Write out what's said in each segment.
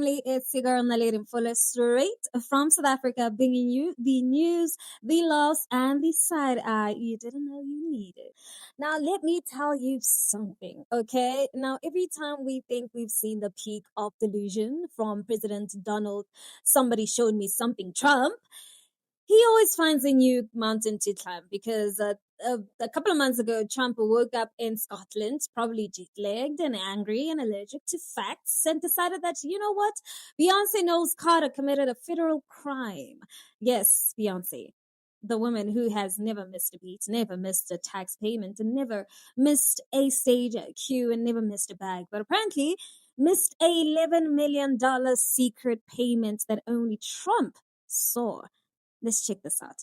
family? It's your girl Naledi Mfoloe, straight from South Africa, bringing you the news, the loss, and the side eye you didn't know you needed. Now, let me tell you something, okay? Now, every time we think we've seen the peak of delusion from President Donald, somebody showed me something, Trump, he always finds a new mountain to climb because a couple of months ago, Trump woke up in Scotland, probably jet-lagged and angry and allergic to facts, and decided that, you know what? Beyonce knows Carter committed a federal crime. Yes, Beyonce, the woman who has never missed a beat, never missed a tax payment, and never missed a stage cue, and never missed a bag. But apparently missed a $11 million secret payment that only Trump saw. Let's check this out.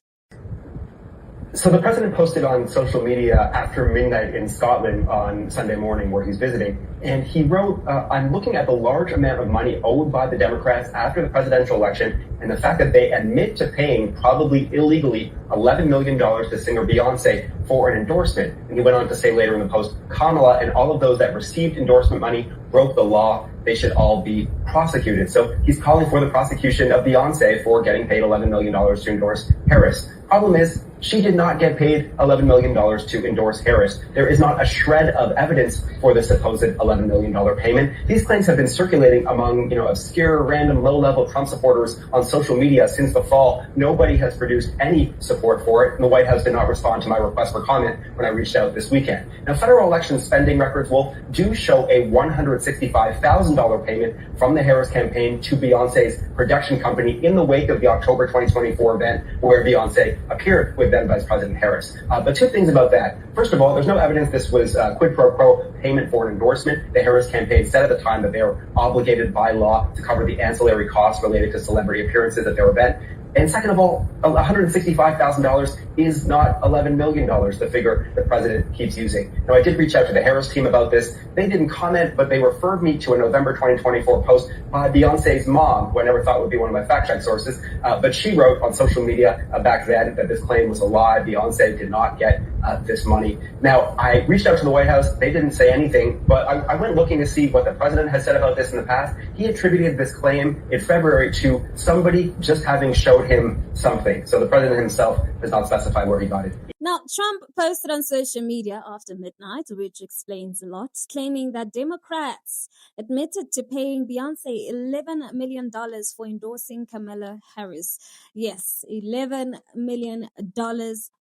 So the president posted on social media after midnight in Scotland on Sunday morning where he's visiting, and he wrote, I'm looking at the large amount of money owed by the Democrats after the presidential election and the fact that they admit to paying, probably illegally, $11 million to singer Beyonce for an endorsement. And he went on to say later in the post, Kamala and all of those that received endorsement money broke the law. They should all be prosecuted. So he's calling for the prosecution of Beyonce for getting paid $11 million to endorse Harris. Problem is, she did not get paid $11 million to endorse Harris. There is not a shred of evidence for the supposed $11 million payment. These claims have been circulating among, obscure, random, low-level Trump supporters on social media since the fall. Nobody has produced any support for it, and the White House did not respond to my request for comment when I reached out this weekend. Now, federal election spending records do show a $165,000 payment from the Harris campaign to Beyonce's production company in the wake of the October 2024 event where Beyonce appeared with then Vice President Harris. But two things about that. First of all, there's no evidence this was quid pro quo payment for an endorsement. The Harris campaign said at the time that they were obligated by law to cover the ancillary costs related to celebrity appearances at their event. And second of all, $165,000 is not $11 million, the figure the president keeps using. Now, I did reach out to the Harris team about this. They didn't comment, but they referred me to a November 2024 post by Beyonce's mom, who I never thought would be one of my fact-check sources. But she wrote on social media back then that this claim was a lie. Beyonce did not get this money. Now, I reached out to the White House. They didn't say anything, but I went looking to see what the president has said about this in the past. He attributed this claim in February to somebody just having showed him something. So the president himself does not specify where he got it. Now, Trump posted on social media after midnight, which explains a lot, claiming that Democrats admitted to paying Beyonce $11 million for endorsing Kamala Harris. Yes, $11 million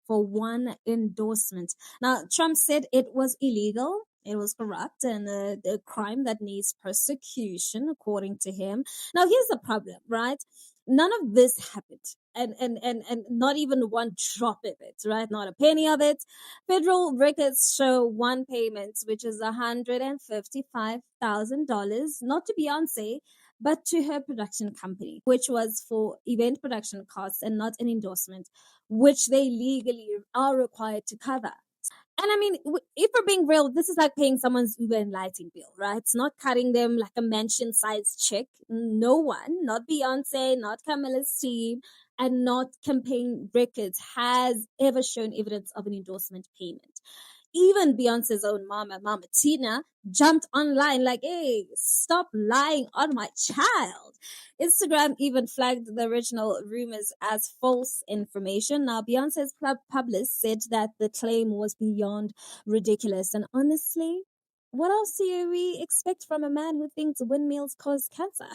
for one endorsement. Now, Trump said it was illegal. It was corrupt and a crime that needs prosecution, according to him. Now, here's the problem, right? None of this happened. And not even one drop of it, right? Not a penny of it. Federal records show one payment, which is $155,000, not to Beyonce, but to her production company, which was for event production costs and not an endorsement, which they legally are required to cover. And I mean, if we're being real, this is like paying someone's Uber and lighting bill, right? It's not cutting them like a mansion-sized check. No one, not Beyonce, not Kamala's team, and not campaign records has ever shown evidence of an endorsement payment. Even Beyonce's own mama Tina, jumped online like, hey, stop lying on my child. Instagram even flagged the original rumors as false information. Now, Beyonce's publicist said that the claim was beyond ridiculous. And honestly, what else do we expect from a man who thinks windmills cause cancer?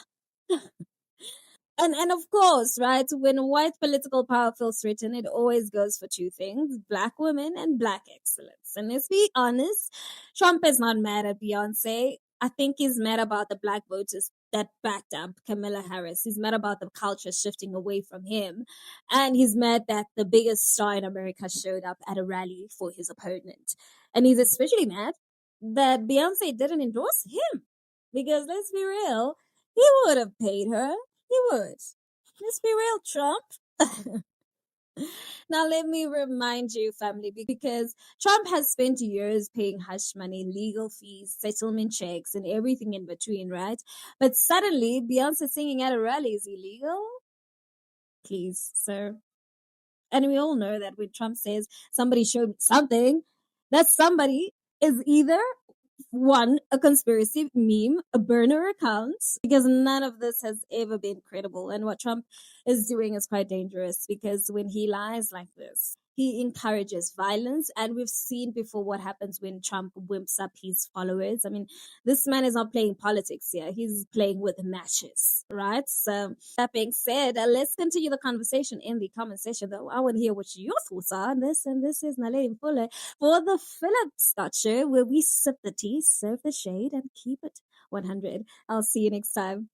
And of course, right, when white political power feels threatened, it always goes for two things, Black women and Black excellence. And let's be honest, Trump is not mad at Beyonce. I think he's mad about the Black voters that backed up Kamala Harris. He's mad about the culture shifting away from him. And he's mad that the biggest star in America showed up at a rally for his opponent. And he's especially mad that Beyonce didn't endorse him. Because let's be real, he would have paid her. He would. Let's be real, Trump. Now, let me remind you, family, because Trump has spent years paying hush money, legal fees, settlement checks, and everything in between, right? But suddenly, Beyonce singing at a rally is illegal? Please, sir. And we all know that when Trump says somebody showed something, that somebody is either one, a conspiracy meme, a burner account, because none of this has ever been credible. And what Trump is doing is quite dangerous, because when he lies like this, he encourages violence. And we've seen before what happens when Trump wimps up his followers. I mean, this man is not playing politics here. He's playing with matches, right? So that being said, let's continue the conversation in the comment section, though. I want to hear what your thoughts are on this. And this is Naledi Mfoloe for the Philip Scott Show, where we sip the tea, serve the shade, and keep it 100. I'll see you next time.